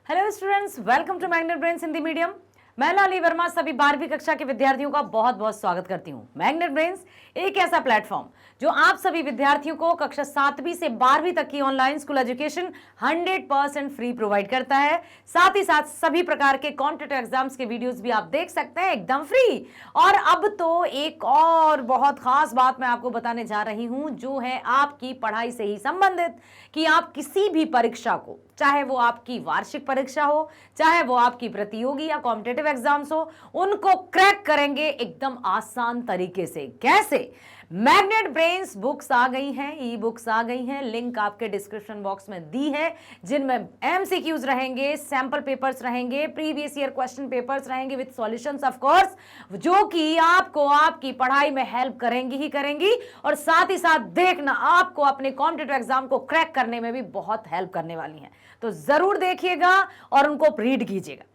Hello students, welcome to magnet brains Hindi medium. मैं लाली वर्मा सभी 12वीं कक्षा के विद्यार्थियों का बहुत बहुत स्वागत करती हूँ। मैग्नेट ब्रेन्स एक ऐसा प्लेटफॉर्म जो आप सभी विद्यार्थियों को कक्षा 7वीं से 12वीं तक की online school education 100% free provide करता है। साथ ही साथ सभी प्रकार के कॉम्पिटिटिव एग्जाम्स के वीडियोस भी आप देख सकते हैं एकदम फ्री। और अब तो एक और बहुत खास बात मैं आपको बताने जा रही हूं, जो है आपकी पढ़ाई से ही संबंधित, कि आप किसी भी परीक्षा को, चाहे वो आपकी वार्षिक परीक्षा हो, चाहे वो आपकी प्रतियोगी या कॉम्पिटिटिव एग्जाम्स हो, उनको क्रैक करेंगे एकदम आसान तरीके से। कैसे? मैग्नेट ब्रेन्स बुक्स आ गई हैं, ई बुक्स आ गई हैं, लिंक आपके डिस्क्रिप्शन बॉक्स में दी है, जिनमें एमसीक्यूज रहेंगे, सैंपल पेपर्स रहेंगे, प्रीवियस ईयर क्वेश्चन पेपर्स रहेंगे विद सॉल्यूशंस ऑफ कोर्स, जो कि आपको आपकी पढ़ाई में हेल्प करेंगी ही करेंगी। और साथ ही साथ देखना, आपको अपने कॉम्पिटिटिव एग्जाम को क्रैक करने में भी बहुत हेल्प करने वाली हैं। तो जरूर देखिएगा और उनको रीड कीजिएगा।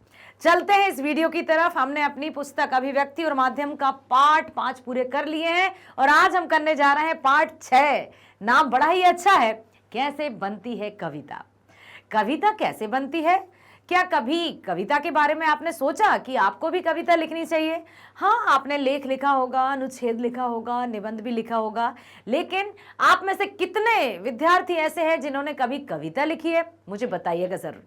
चलते हैं इस वीडियो की तरफ। हमने अपनी पुस्तक अभिव्यक्ति और माध्यम का पार्ट 5 पूरे कर लिए हैं और आज हम करने जा रहे हैं पार्ट 6। नाम बड़ा ही अच्छा है, कैसे बनती है कविता। कविता कैसे बनती है? क्या कभी कविता के बारे में आपने सोचा कि आपको भी कविता लिखनी चाहिए? हाँ, आपने लेख लिखा होगा, अनुच्छेद लिखा होगा, निबंध भी लिखा होगा, लेकिन आप में से कितने विद्यार्थी ऐसे हैं जिन्होंने कभी कविता लिखी है? मुझे बताइएगा जरूर।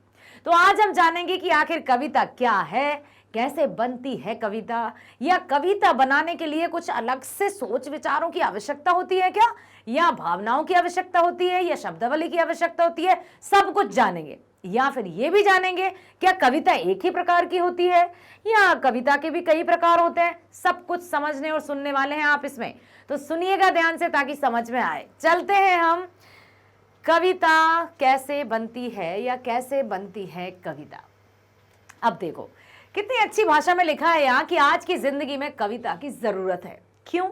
तो आज हम जानेंगे कि आखिर कविता क्या है, कैसे बनती है कविता, या कविता बनाने के लिए कुछ अलग से सोच विचारों की आवश्यकता होती है क्या, या भावनाओं की आवश्यकता होती है, या शब्दावली की आवश्यकता होती है। सब कुछ जानेंगे। या फिर ये भी जानेंगे क्या कविता एक ही प्रकार की होती है या कविता के भी कई प्रकार होते हैं। सब कुछ समझने और सुनने वाले हैं आप इसमें, तो सुनिएगा ध्यान से ताकि समझ में आए। चलते हैं हम, कविता कैसे बनती है या कैसे बनती है कविता। अब देखो कितनी अच्छी भाषा में लिखा है यहाँ कि आज की जिंदगी में कविता की जरूरत है। क्यों?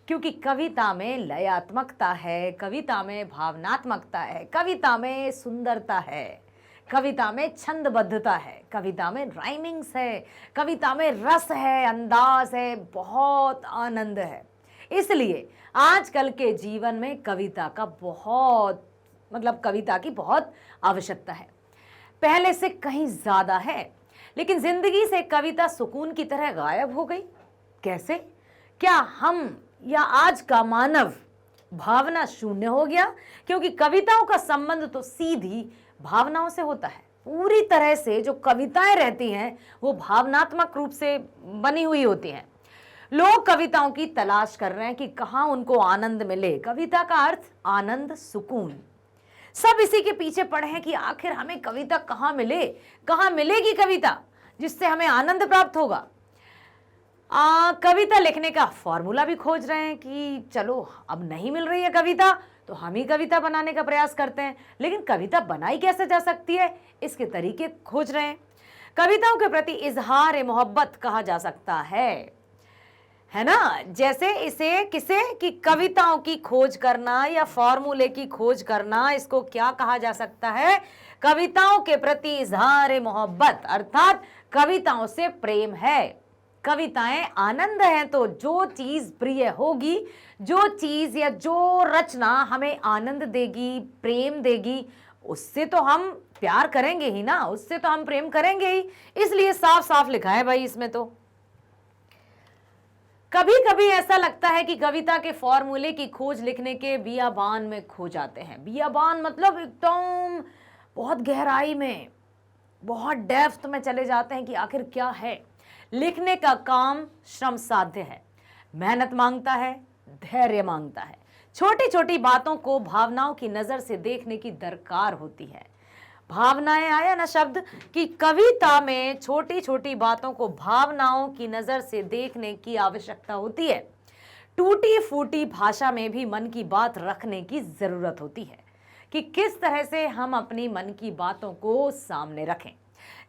क्योंकि कविता में लयात्मकता है, कविता में भावनात्मकता है, कविता में सुंदरता है, कविता में छंदबद्धता है, कविता में राइमिंग्स है, कविता में रस है, अंदाज है, बहुत आनंद है। इसलिए आजकल के जीवन में कविता का कविता की बहुत आवश्यकता है, पहले से कहीं ज्यादा है। लेकिन जिंदगी से कविता सुकून की तरह गायब हो गई। कैसे? क्या हम या आज का मानव भावना शून्य हो गया? क्योंकि कविताओं का संबंध तो सीधी भावनाओं से होता है। पूरी तरह से जो कविताएं रहती हैं वो भावनात्मक रूप से बनी हुई होती हैं। लोग कविताओं की तलाश कर रहे हैं कि कहां उनको आनंद मिले। कविता का अर्थ आनंद, सुकून। सब इसी के पीछे पड़े हैं कि आखिर हमें कविता कहां मिले, कहां मिलेगी कविता जिससे हमें आनंद प्राप्त होगा। कविता लिखने का फॉर्मूला भी खोज रहे हैं कि चलो अब नहीं मिल रही है कविता तो हम ही कविता बनाने का प्रयास करते हैं। लेकिन कविता बनाई कैसे जा सकती है, इसके तरीके खोज रहे हैं। कविताओं के प्रति इजहार मोहब्बत कहा जा सकता है ना। जैसे इसे किसे कि कविताओं की खोज करना या फॉर्मूले की खोज करना, इसको क्या कहा जा सकता है? कविताओं के प्रति इजहार मोहब्बत, अर्थात कविताओं से प्रेम है। कविताएं आनंद हैं, तो जो चीज प्रिय होगी, जो चीज या जो रचना हमें आनंद देगी, प्रेम देगी, उससे तो हम प्यार करेंगे ही ना, उससे तो हम प्रेम करेंगे ही। इसलिए साफ साफ लिखा है भाई इसमें। तो कभी कभी ऐसा लगता है कि कविता के फॉर्मूले की खोज लिखने के बियाबान में खो जाते हैं। बियाबान मतलब एकदम बहुत गहराई में, बहुत डेप्थ में चले जाते हैं कि आखिर क्या है। लिखने का काम श्रम साध्य है, मेहनत मांगता है, धैर्य मांगता है। छोटी छोटी बातों को भावनाओं की नजर से देखने की दरकार होती है। भावनाएं आया ना शब्द, कि कविता में छोटी छोटी बातों को भावनाओं की नजर से देखने की आवश्यकता होती है। टूटी फूटी भाषा में भी मन की बात रखने की जरूरत होती है कि किस तरह से हम अपनी मन की बातों को सामने रखें।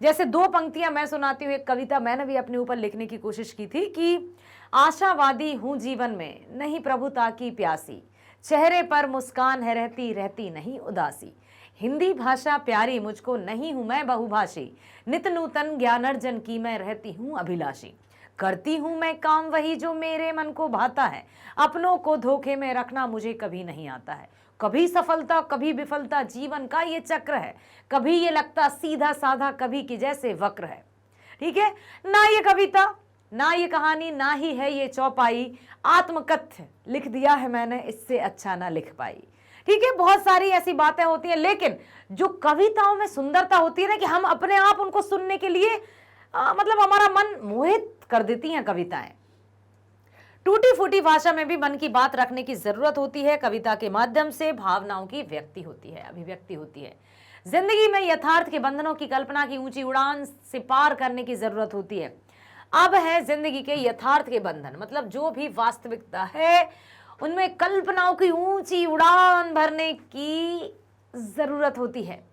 जैसे 2 पंक्तियां मैं सुनाती हूँ। एक कविता मैंने भी अपने ऊपर लिखने की कोशिश की थी कि आशावादी हूं जीवन में, नहीं प्रभुता की प्यासी, चेहरे पर मुस्कान है रहती रहती नहीं उदासी, हिंदी भाषा प्यारी मुझको, नहीं हूं मैं बहुभाषी, नित नूतन ज्ञानार्जन की मैं रहती हूं अभिलाषी, करती हूं मैं काम वही जो मेरे मन को भाता है, अपनों को धोखे में रखना मुझे कभी नहीं आता है, कभी सफलता कभी विफलता, जीवन का ये चक्र है। कभी ये लगता सीधा साधा, कभी की जैसे वक्र है। ठीक है, ना ये कविता, ना ये कहानी, ना ही है ये चौपाई, आत्मकथ्य लिख दिया है मैंने, इससे अच्छा ना लिख पाई। ठीक है, बहुत सारी ऐसी बातें होती हैं, लेकिन जो कविताओं में सुंदरता होती है ना, कि हम अपने आप उनको सुनने के लिए मतलब हमारा मन मोहित कर देती हैं कविताएं। टूटी फूटी भाषा में भी मन की बात रखने की जरूरत होती है। कविता के माध्यम से भावनाओं की व्यक्ति होती है, अभिव्यक्ति होती है। जिंदगी में यथार्थ के बंधनों की कल्पना की ऊंची उड़ान से पार करने की जरूरत होती है। अब है जिंदगी के यथार्थ के बंधन, मतलब जो भी वास्तविकता है उनमें कल्पनाओं की ऊंची उड़ान भरने की जरूरत होती है।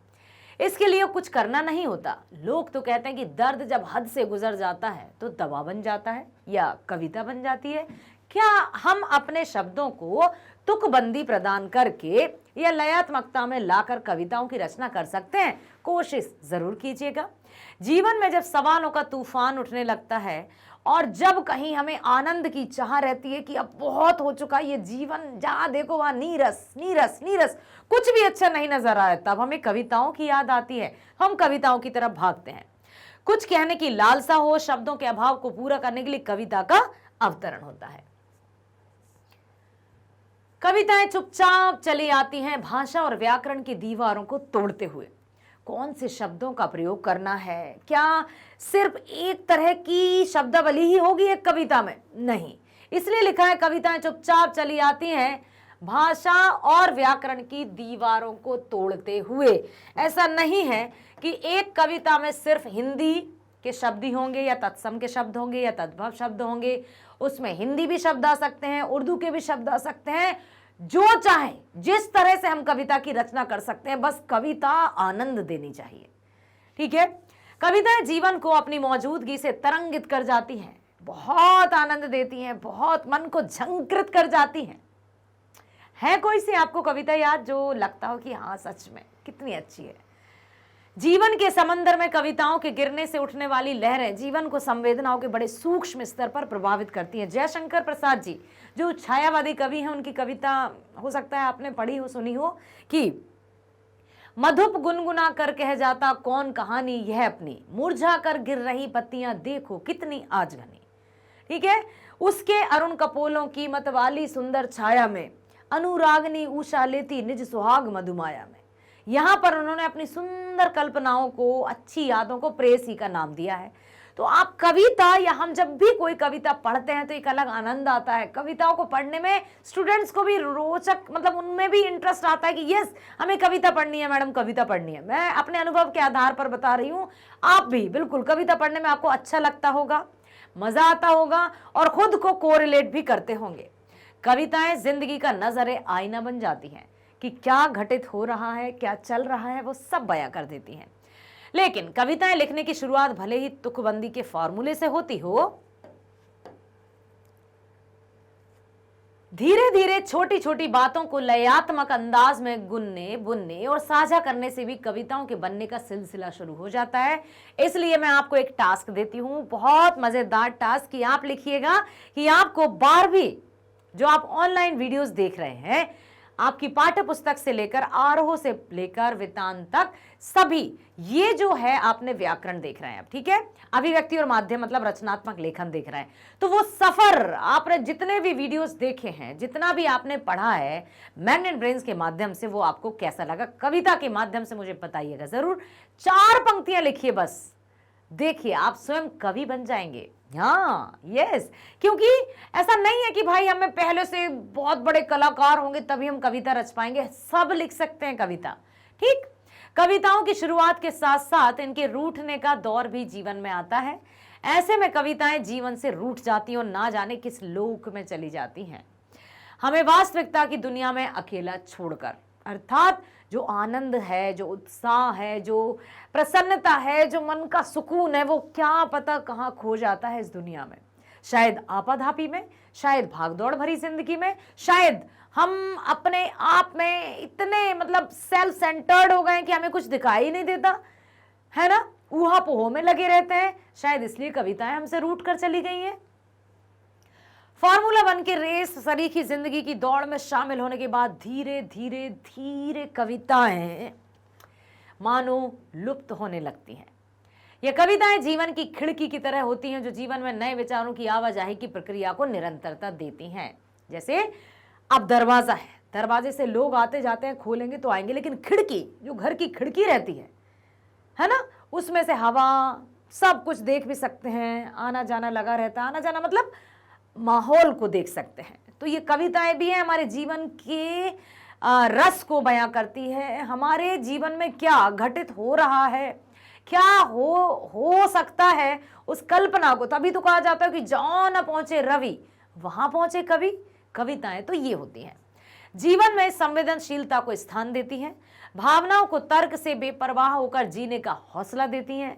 इसके लिए कुछ करना नहीं होता। लोग तो कहते हैं कि दर्द जब हद से गुजर जाता है तो दवा बन जाता है या कविता बन जाती है। क्या हम अपने शब्दों को तुकबंदी प्रदान करके या लयात्मकता में लाकर कविताओं की रचना कर सकते हैं? कोशिश जरूर कीजिएगा। जीवन में जब सवालों का तूफान उठने लगता है और जब कहीं हमें आनंद की चाह रहती है कि अब बहुत हो चुका ये जीवन, जहां देखो वहां नीरस नीरस नीरस, कुछ भी अच्छा नहीं नजर आ रहा है, तब हमें कविताओं की याद आती है। हम कविताओं की तरफ भागते हैं। कुछ कहने की लालसा हो, शब्दों के अभाव को पूरा करने के लिए कविता का अवतरण होता है। कविताएं चुपचाप चली आती हैं भाषा और व्याकरण की दीवारों को तोड़ते हुए। कौन से शब्दों का प्रयोग करना है, क्या सिर्फ एक तरह की शब्दावली ही होगी एक कविता में? नहीं, इसलिए लिखा है कविताएं चुपचाप चली आती हैं भाषा और व्याकरण की दीवारों को तोड़ते हुए। ऐसा नहीं है कि एक कविता में सिर्फ हिंदी के शब्द ही होंगे या तत्सम के शब्द होंगे या तद्भव शब्द होंगे। उसमें हिंदी भी शब्द आ सकते हैं, उर्दू के भी शब्द आ सकते हैं, जो चाहे जिस तरह से हम कविता की रचना कर सकते हैं, बस कविता आनंद देनी चाहिए। ठीक है, कविताएं जीवन को अपनी मौजूदगी से तरंगित कर जाती हैं, बहुत आनंद देती हैं, बहुत मन को झंकृत कर जाती हैं। है कोई सी आपको कविता याद जो लगता हो कि हाँ सच में कितनी अच्छी है? जीवन के समंदर में कविताओं के गिरने से उठने वाली लहरें जीवन को संवेदनाओं के बड़े सूक्ष्म स्तर पर प्रभावित करती हैं। जयशंकर प्रसाद जी जो छायावादी कवि हैं, उनकी कविता हो सकता है आपने पढ़ी हो, सुनी हो, कि मधुप गुनगुना कर कह जाता कौन कहानी यह अपनी, मुरझा कर गिर रही पत्तियां देखो कितनी आज घनी। ठीक है, उसके अरुण कपोलों की मतवाली सुंदर छाया में अनुरागनी उषा लेती निज सुहाग मधुमाया में। यहां पर उन्होंने अपनी सुंदर कल्पनाओं को, अच्छी यादों को प्रेयसी का नाम दिया है। तो आप कविता, या हम जब भी कोई कविता पढ़ते हैं तो एक अलग आनंद आता है। कविताओं को पढ़ने में स्टूडेंट्स को भी रोचक, मतलब उनमें भी इंटरेस्ट आता है कि यस हमें कविता पढ़नी है मैडम, कविता पढ़नी है। मैं अपने अनुभव के आधार पर बता रही हूँ, आप भी बिल्कुल कविता पढ़ने में आपको अच्छा लगता होगा, मजा आता होगा और खुद को कोरिलेट भी करते होंगे। कविताएं जिंदगी का नजरे आईना बन जाती हैं कि क्या घटित हो रहा है, क्या चल रहा है, वो सब बयां कर देती हैं। लेकिन कविताएं लिखने की शुरुआत भले ही तुकबंदी के फॉर्मूले से होती हो, धीरे धीरे छोटी छोटी बातों को लयात्मक अंदाज में गुनने, बुनने और साझा करने से भी कविताओं के बनने का सिलसिला शुरू हो जाता है। इसलिए मैं आपको एक टास्क देती हूं, बहुत मजेदार टास्क, कि आप लिखिएगा कि आपको 12वीं जो आप ऑनलाइन वीडियोस देख रहे हैं, आपकी पाठ्य पुस्तक से लेकर आरोह से लेकर वितान तक सभी, ये जो है आपने व्याकरण देख रहे हैं अब, ठीक है, अभिव्यक्ति और माध्यम मतलब रचनात्मक लेखन देख रहे हैं, तो वो सफर आपने जितने भी वीडियोस देखे हैं, जितना भी आपने पढ़ा है मैग्नेट ब्रेन्स के माध्यम से, वो आपको कैसा लगा कविता के माध्यम से मुझे बताइएगा जरूर। 4 पंक्तियां लिखिए बस, देखिए आप स्वयं कवि बन जाएंगे। हाँ यस, क्योंकि ऐसा नहीं है कि भाई हमें पहले से बहुत बड़े कलाकार होंगे तभी हम कविता रच पाएंगे, सब लिख सकते हैं कविता। ठीक, कविताओं की शुरुआत के साथ साथ इनके रूठने का दौर भी जीवन में आता है। ऐसे में कविताएं जीवन से रूठ जाती हैं और ना जाने किस लोक में चली जाती हैं, हमें वास्तविकता की दुनिया में अकेला छोड़कर। अर्थात जो आनंद है, जो उत्साह है, जो प्रसन्नता है, जो मन का सुकून है, वो क्या पता कहाँ खो जाता है इस दुनिया में। शायद आपाधापी में, शायद भागदौड़ भरी जिंदगी में, शायद हम अपने आप में इतने मतलब सेल्फ सेंटर्ड हो गए कि हमें कुछ दिखाई नहीं देता है ना, ऊहा पोह में लगे रहते हैं। शायद इसलिए कविताएं हमसे रूठ कर चली गई हैं। फॉर्मूला 1 के रेस सरीखी जिंदगी की दौड़ में शामिल होने के बाद धीरे धीरे धीरे कविताएं मानो लुप्त होने लगती हैं। ये कविताएं जीवन की खिड़की की तरह होती हैं जो जीवन में नए विचारों की आवाजाही की प्रक्रिया को निरंतरता देती हैं। जैसे अब दरवाजा है, दरवाजे से लोग आते जाते हैं, खोलेंगे तो आएंगे, लेकिन खिड़की जो घर की खिड़की रहती है ना, उसमें से हवा सब कुछ देख भी सकते हैं, आना जाना लगा रहता है। आना जाना मतलब माहौल को देख सकते हैं। तो ये कविताएं भी हैं, हमारे जीवन के रस को बयां करती है, हमारे जीवन में क्या घटित हो रहा है, क्या हो सकता है, उस कल्पना को। तभी तो कहा जाता है कि जहाँ न पहुंचे रवि वहां पहुंचे कवि। कविताएं तो ये होती हैं, जीवन में संवेदनशीलता को स्थान देती हैं, भावनाओं को तर्क से बेपरवाह होकर जीने का हौसला देती हैं।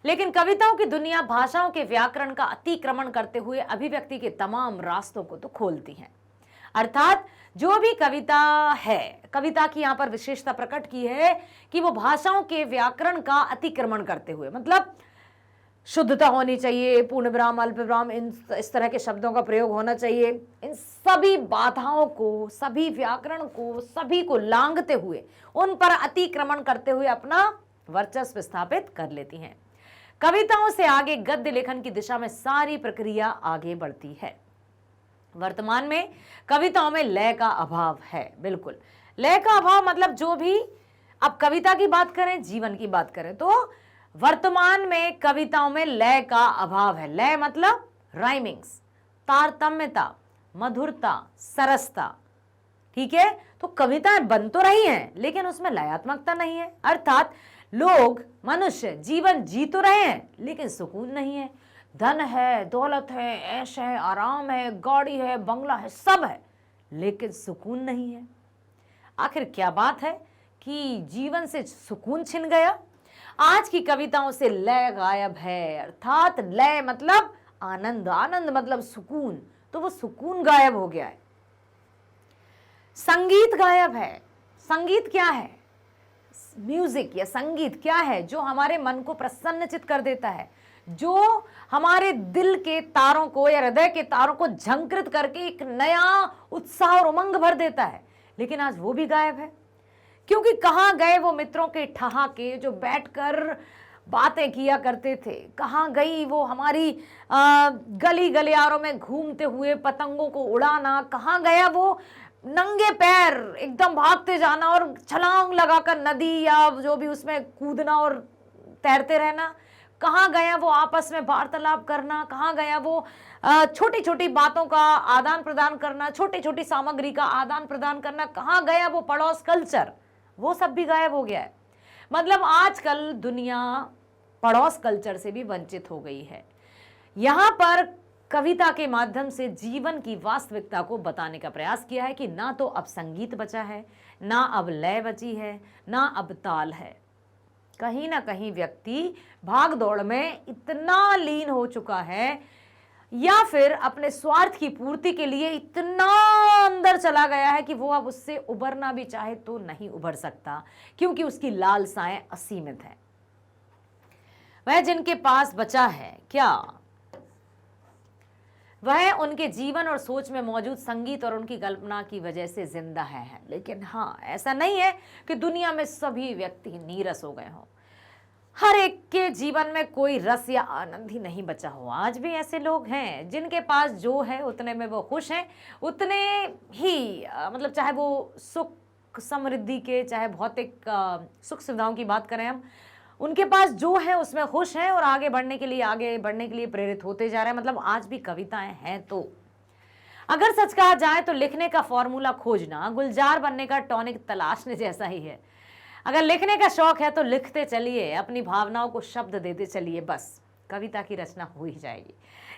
लेकिन कविताओं की दुनिया भाषाओं के व्याकरण का अतिक्रमण करते हुए अभिव्यक्ति के तमाम रास्तों को तो खोलती है। अर्थात जो भी कविता है, कविता की यहां पर विशेषता प्रकट की है कि वो भाषाओं के व्याकरण का अतिक्रमण करते हुए, मतलब शुद्धता होनी चाहिए, पूर्ण विराम, अल्प विराम, इस तरह के शब्दों का प्रयोग होना चाहिए। इन सभी बाधाओं को, सभी व्याकरण को, सभी को लांघते हुए, उन पर अतिक्रमण करते हुए अपना वर्चस्व स्थापित कर लेती हैं। कविताओं से आगे गद्य लेखन की दिशा में सारी प्रक्रिया आगे बढ़ती है। वर्तमान में कविताओं में लय का अभाव है। बिल्कुल, लय का अभाव मतलब जो भी, अब कविता की बात करें, जीवन की बात करें, तो वर्तमान में कविताओं में लय का अभाव है। लय मतलब राइमिंग्स, तारतम्यता, मधुरता, सरसता। ठीक है, तो कविताएं बन तो रही हैं लेकिन उसमें लयात्मकता नहीं है। अर्थात लोग, मनुष्य जीवन जी तो रहे हैं लेकिन सुकून नहीं है। धन है, दौलत है, ऐश है, आराम है, गाड़ी है, बंगला है, सब है, लेकिन सुकून नहीं है। आखिर क्या बात है कि जीवन से सुकून छिन गया? आज की कविताओं से लय गायब है। अर्थात लय मतलब आनंद, आनंद मतलब सुकून, तो वो सुकून गायब हो गया है। संगीत गायब है। संगीत क्या है? म्यूजिक या संगीत क्या है? जो हमारे मन को प्रसन्नचित कर देता है, जो हमारे दिल के तारों को या हृदय के तारों को झंकृत करके एक नया उत्साह और उमंग भर देता है। लेकिन आज वो भी गायब है, क्योंकि कहाँ गए वो मित्रों के ठहाके जो बैठकर बातें किया करते थे? कहाँ गई वो हमारी गली गलियारों में घूमते हुए पतंगों को उड़ाना? कहाँ गया वो नंगे पैर एकदम भागते जाना और छलांग लगाकर नदी या जो भी उसमें कूदना और तैरते रहना? कहाँ गया वो आपस में वार्तालाप करना? कहाँ गया वो छोटी छोटी बातों का आदान प्रदान करना, छोटी छोटी सामग्री का आदान प्रदान करना? कहाँ गया वो पड़ोस कल्चर? वो सब भी गायब हो गया है। मतलब आजकल दुनिया पड़ोस कल्चर से भी वंचित हो गई है। यहाँ पर कविता के माध्यम से जीवन की वास्तविकता को बताने का प्रयास किया है कि ना तो अब संगीत बचा है, ना अब लय बची है, ना अब ताल है। कहीं ना कहीं व्यक्ति भाग दौड़ में इतना लीन हो चुका है या फिर अपने स्वार्थ की पूर्ति के लिए इतना अंदर चला गया है कि वो अब उससे उबरना भी चाहे तो नहीं उबर सकता, क्योंकि उसकी लालसाएं असीमित हैं। वह जिनके पास बचा है क्या, वह उनके जीवन और सोच में मौजूद संगीत और उनकी कल्पना की वजह से जिंदा है। लेकिन हाँ, ऐसा नहीं है कि दुनिया में सभी व्यक्ति नीरस हो गए हों। हर एक के जीवन में कोई रस या आनंद ही नहीं बचा हो। आज भी ऐसे लोग हैं जिनके पास जो है उतने में वो खुश हैं, उतने ही मतलब चाहे वो सुख समृद्धि के, चाहे भौतिक सुख सुविधाओं की बात करें हम, उनके पास जो है उसमें खुश हैं और आगे बढ़ने के लिए प्रेरित होते जा रहे हैं। मतलब आज भी कविताएं हैं। तो अगर सच कहा जाए तो लिखने का फॉर्मूला खोजना गुलजार बनने का टॉनिक तलाशने जैसा ही है। अगर लिखने का शौक है तो लिखते चलिए, अपनी भावनाओं को शब्द देते चलिए, बस कविता की रचना हो ही जाएगी।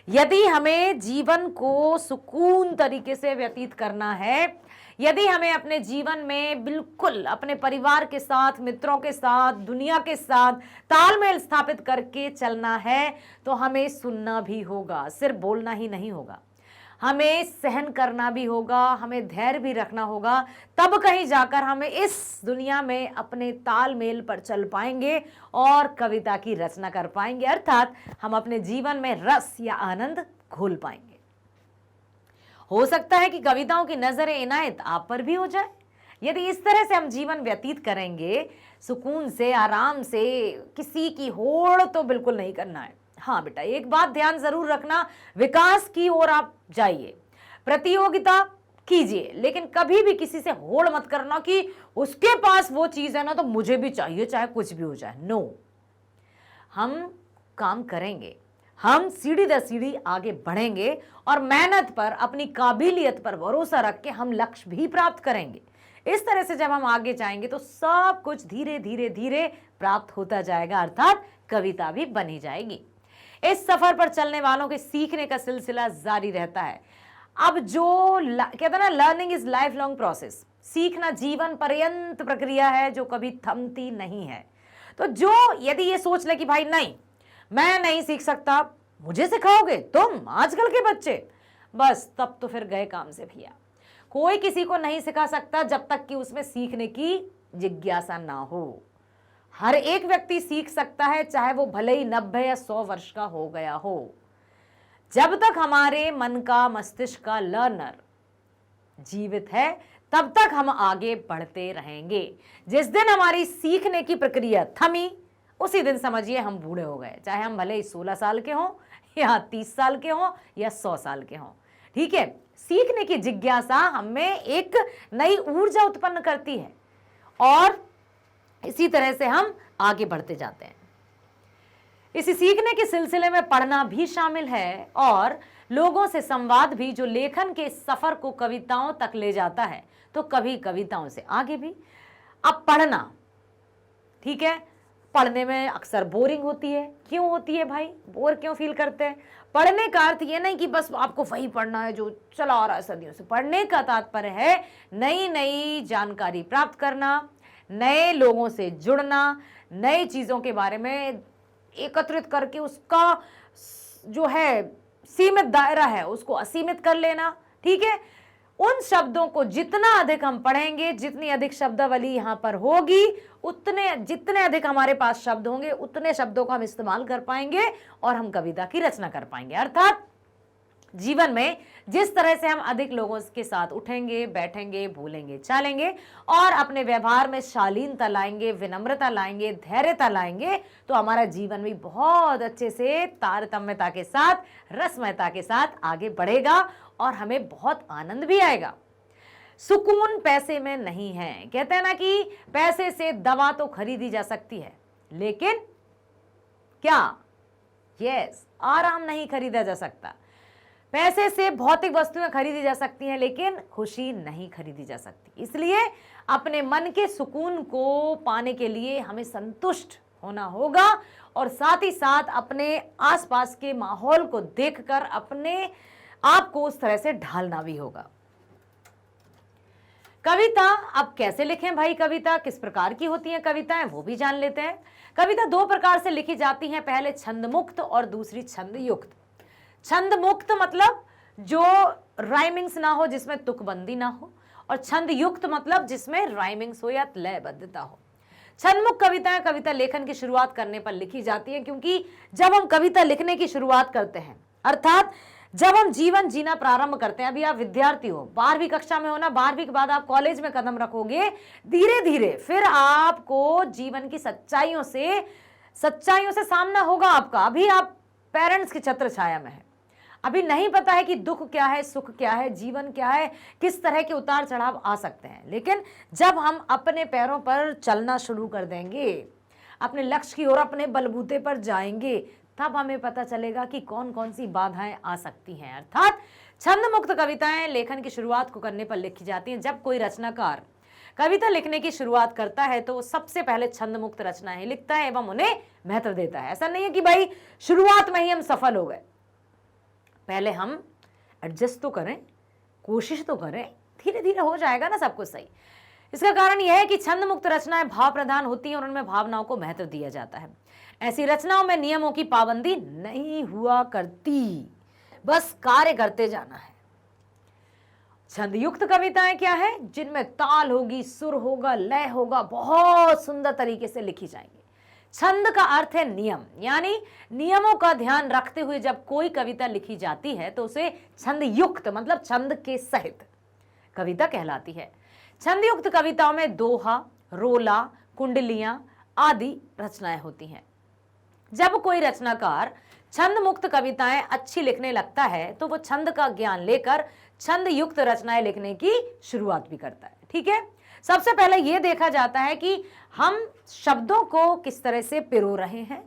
यदि हमें जीवन को सुकून तरीके से व्यतीत करना है, यदि हमें अपने जीवन में बिल्कुल अपने परिवार के साथ, मित्रों के साथ, दुनिया के साथ तालमेल स्थापित करके चलना है, तो हमें सुनना भी होगा, सिर्फ बोलना ही नहीं होगा। हमें सहन करना भी होगा, हमें धैर्य भी रखना होगा, तब कहीं जाकर हमें इस दुनिया में अपने तालमेल पर चल पाएंगे और कविता की रचना कर पाएंगे। अर्थात हम अपने जीवन में रस या आनंद घोल पाएंगे। हो सकता है कि कविताओं की नजर इनायत आप पर भी हो जाए। यदि इस तरह से हम जीवन व्यतीत करेंगे, सुकून से, आराम से, किसी की होड़ तो बिल्कुल नहीं करना है। हाँ बेटा, एक बात ध्यान जरूर रखना, विकास की ओर आप जाइए, प्रतियोगिता कीजिए, लेकिन कभी भी किसी से होड़ मत करना कि उसके पास वो चीज है ना तो मुझे भी चाहिए, चाहे कुछ भी हो जाए। नो, हम काम करेंगे, हम सीढ़ी दर सीढ़ी आगे बढ़ेंगे और मेहनत पर, अपनी काबिलियत पर भरोसा रख के हम लक्ष्य भी प्राप्त करेंगे। इस तरह से जब हम आगे जाएंगे तो सब कुछ धीरे धीरे धीरे प्राप्त होता जाएगा, अर्थात कविता भी बनी जाएगी। इस सफर पर चलने वालों के सीखने का सिलसिला जारी रहता है। अब जो कहते हैं ना, learning is life long process, सीखना जीवन पर्यंत प्रक्रिया है जो कभी थमती नहीं है। तो जो यदि ये सोच ले कि भाई नहीं, मैं नहीं सीख सकता, मुझे सिखाओगे तुम, आजकल के बच्चे, बस तब तो फिर गए काम से भैया। कोई किसी को नहीं सिखा सकता जब तक कि उसमें सीखने की जिज्ञासा ना हो। हर एक व्यक्ति सीख सकता है, चाहे वो भले ही 90 या 100 वर्ष का हो गया हो। जब तक हमारे मन का, मस्तिष्क का लर्नर जीवित है, तब तक हम आगे बढ़ते रहेंगे। जिस दिन हमारी सीखने की प्रक्रिया थमी, उसी दिन समझिए हम बूढ़े हो गए, चाहे हम भले ही 16 साल के हों या 30 साल के हों या 100 साल के हों। ठीक है, सीखने की जिज्ञासा हमें एक नई ऊर्जा उत्पन्न करती है और इसी तरह से हम आगे बढ़ते जाते हैं। इसी सीखने के सिलसिले में पढ़ना भी शामिल है और लोगों से संवाद भी, जो लेखन के सफर को कविताओं तक ले जाता है, तो कभी कविताओं से आगे भी। अब पढ़ना, ठीक है, पढ़ने में अक्सर बोरिंग होती है। क्यों होती है भाई, बोर क्यों फील करते हैं? पढ़ने का अर्थ ये नहीं कि बस आपको वही पढ़ना है जो चला आ रहा है सदियों से। पढ़ने का तात्पर्य है नई नई जानकारी प्राप्त करना, नए लोगों से जुड़ना, नई चीजों के बारे में एकत्रित करके उसका जो है सीमित दायरा है उसको असीमित कर लेना। ठीक है, उन शब्दों को जितना अधिक हम पढ़ेंगे, जितनी अधिक शब्दावली यहाँ पर होगी, जितने अधिक हमारे पास शब्द होंगे, उतने शब्दों को हम इस्तेमाल कर पाएंगे और हम कविता की रचना कर पाएंगे। अर्थात जीवन में जिस तरह से हम अधिक लोगों के साथ उठेंगे, बैठेंगे, बोलेंगे, चालेंगे और अपने व्यवहार में शालीनता लाएंगे, विनम्रता लाएंगे, धैर्यता लाएंगे, तो हमारा जीवन भी बहुत अच्छे से तारतम्यता के साथ, रसमयता के साथ आगे बढ़ेगा और हमें बहुत आनंद भी आएगा। सुकून पैसे में नहीं है। कहते हैं ना कि पैसे से दवा तो खरीदी जा सकती है, लेकिन क्या, यस, आराम नहीं खरीदा जा सकता। पैसे से भौतिक वस्तुएं खरीदी जा सकती हैं, लेकिन खुशी नहीं खरीदी जा सकती। इसलिए अपने मन के सुकून को पाने के लिए हमें संतुष्ट होना होगा और साथ ही साथ अपने आसपास के माहौल को देखकर अपने आप को उस तरह से ढालना भी होगा। कविता अब कैसे लिखें भाई, कविता किस प्रकार की होती हैं कविताएं, वो भी जान लेते हैं। कविता 2 प्रकार से लिखी जाती हैं, पहले छंद मुक्त और दूसरी छंद युक्त। छंद मुक्त मतलब जो राइमिंग्स ना हो, जिसमें तुकबंदी ना हो, और छंद युक्त मतलब जिसमें राइमिंग्स हो या लयबद्धता हो। छंद मुक्त कविताएं कविता लेखन की शुरुआत करने पर लिखी जाती हैं, क्योंकि जब हम कविता लिखने की शुरुआत करते हैं, अर्थात जब हम जीवन जीना प्रारंभ करते हैं, अभी आप विद्यार्थी हो, 12वीं कक्षा में हो ना, 12वीं के बाद आप कॉलेज में कदम रखोगे, धीरे धीरे फिर आपको जीवन की सच्चाइयों से सामना होगा आपका। अभी आप पेरेंट्स की छत्र छाया में है, अभी नहीं पता है कि दुख क्या है, सुख क्या है, जीवन क्या है, किस तरह के उतार चढ़ाव आ सकते हैं। लेकिन जब हम अपने पैरों पर चलना शुरू कर देंगे, अपने लक्ष्य की ओर अपने बलबूते पर जाएंगे, तब हमें पता चलेगा कि कौन कौन सी बाधाएं आ सकती हैं। अर्थात छंद मुक्त कविताएं लेखन की शुरुआत को करने पर लिखी जाती हैं। जब कोई रचनाकार कविता लिखने की शुरुआत करता है तो सबसे पहले छंद मुक्त रचनाएं लिखता है एवं उन्हें महत्व देता है। ऐसा नहीं है कि भाई शुरुआत में ही हम सफल हो गए, पहले हम एडजस्ट तो करें, कोशिश तो करें, धीरे धीरे हो जाएगा ना सब कुछ सही। इसका कारण यह है कि छंद मुक्त रचनाएं भाव प्रधान होती हैं और उनमें भावनाओं को महत्व दिया जाता है। ऐसी रचनाओं में नियमों की पाबंदी नहीं हुआ करती, बस कार्य करते जाना है। छंद युक्त कविताएं क्या है, जिनमें ताल होगी, सुर होगा, लय होगा, बहुत सुंदर तरीके से लिखी जाएंगी। छंद का अर्थ है नियम, यानी नियमों का ध्यान रखते हुए जब कोई कविता लिखी जाती है तो उसे छंद युक्त मतलब छंद के सहित कविता कहलाती है। छंद युक्त कविताओं में दोहा, रोला, कुंडलियां आदि रचनाएं होती हैं। जब कोई रचनाकार छंद मुक्त कविताएं अच्छी लिखने लगता है तो वो छंद का ज्ञान लेकर छंद युक्त रचनाएं लिखने की शुरुआत भी करता है। ठीक है, सबसे पहले यह देखा जाता है कि हम शब्दों को किस तरह से पिरो रहे हैं,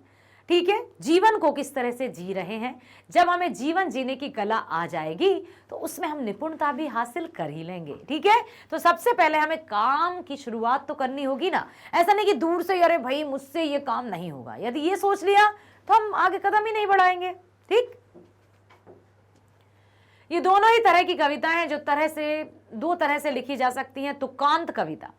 ठीक है, जीवन को किस तरह से जी रहे हैं। जब हमें जीवन जीने की कला आ जाएगी तो उसमें हम निपुणता भी हासिल कर ही लेंगे। ठीक है, तो सबसे पहले हमें काम की शुरुआत तो करनी होगी ना। ऐसा नहीं कि दूर से अरे भाई मुझसे ये काम नहीं होगा, यदि ये सोच लिया तो हम आगे कदम ही नहीं बढ़ाएंगे। ठीक, ये दोनों ही तरह की कविताएं हैं जो दो तरह से लिखी जा सकती हैं। तुकांत कविता,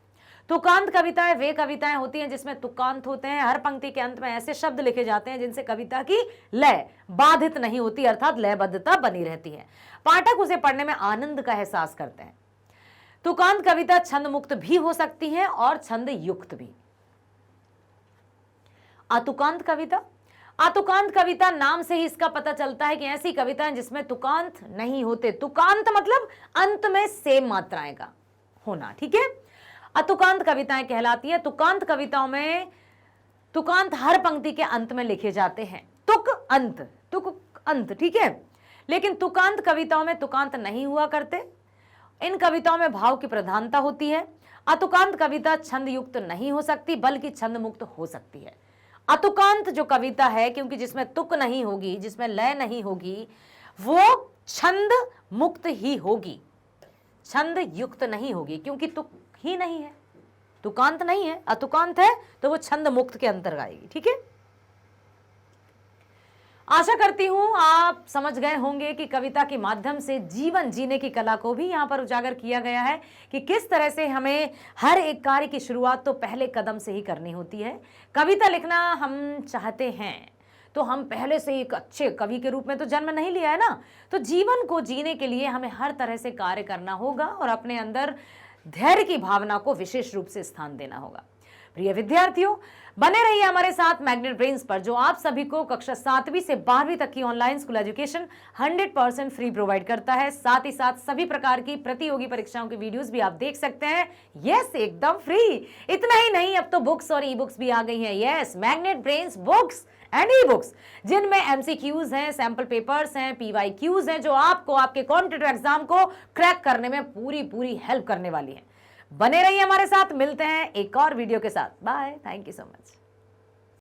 तुकांत कविताएं वे कविताएं होती हैं जिसमें तुकांत होते हैं। हर पंक्ति के अंत में ऐसे शब्द लिखे जाते हैं जिनसे कविता की लय बाधित नहीं होती, अर्थात लयबद्धता बनी रहती है। पाठक उसे पढ़ने में आनंद का एहसास करते हैं। तुकांत कविता छंद मुक्त भी हो सकती है और छंद युक्त भी। अतुकांत कविता, अतुकांत कविता नाम से ही इसका पता चलता है कि ऐसी कविताएं जिसमें तुकांत नहीं होते। तुकांत मतलब अंत में सेम मात्राएं का होना। ठीक है, अतुकांत कविताएं कहलाती है। तुकांत कविताओं में तुकांत हर पंक्ति के अंत में लिखे जाते हैं। तुक अंत, ठीक है, लेकिन तुकांत कविताओं में तुकांत नहीं हुआ करते। इन कविताओं में भाव की प्रधानता होती है। अतुकांत कविता छंद युक्त नहीं हो सकती बल्कि छंद मुक्त हो सकती है। अतुकांत जो कविता है, क्योंकि जिसमें तुक नहीं होगी, जिसमें लय नहीं होगी, वो छंद मुक्त ही होगी, छंद युक्त नहीं होगी, क्योंकि तुक ही नहीं है, तुकांत नहीं है, अतुकांत है तो वो छंद मुक्त के अंतर्गत आएगी। ठीक है, आशा करती हूं आप समझ गए होंगे कि कविता के माध्यम से जीवन जीने की कला को भी यहां पर उजागर किया गया है कि किस तरह से हमें हर एक कार्य की शुरुआत तो पहले कदम से ही करनी होती है। कविता लिखना हम चाहते हैं तो हम पहले से एक अच्छे कवि के रूप में तो जन्म नहीं लिया है ना। तो जीवन को जीने के लिए हमें हर तरह से कार्य करना होगा और अपने अंदर धैर्य की भावना को विशेष रूप से स्थान देना होगा। प्रिय विद्यार्थियों, बने रहिए हमारे साथ मैग्नेट ब्रेन्स पर, जो आप सभी को कक्षा 7वीं से 12वीं तक की online school education 100% free provide करता है। साथ ही साथ सभी प्रकार की प्रतियोगी परीक्षाओं की वीडियोस भी आप देख सकते हैं। यस, एकदम फ्री। इतना ही नहीं, अब तो बुक्स और ई बुक्स भी आ गई हैं। Yes, magnet brains books and e books, जिनमें MCQs हैं, सैंपल पेपर्स हैं, PYQs हैं, जो आपको आपके कॉम्पिटिटिव एग्जाम को क्रैक करने में पूरी हेल्प करने वाली है। बने रहिए हमारे साथ, मिलते हैं एक और वीडियो के साथ। Bye, thank you so much.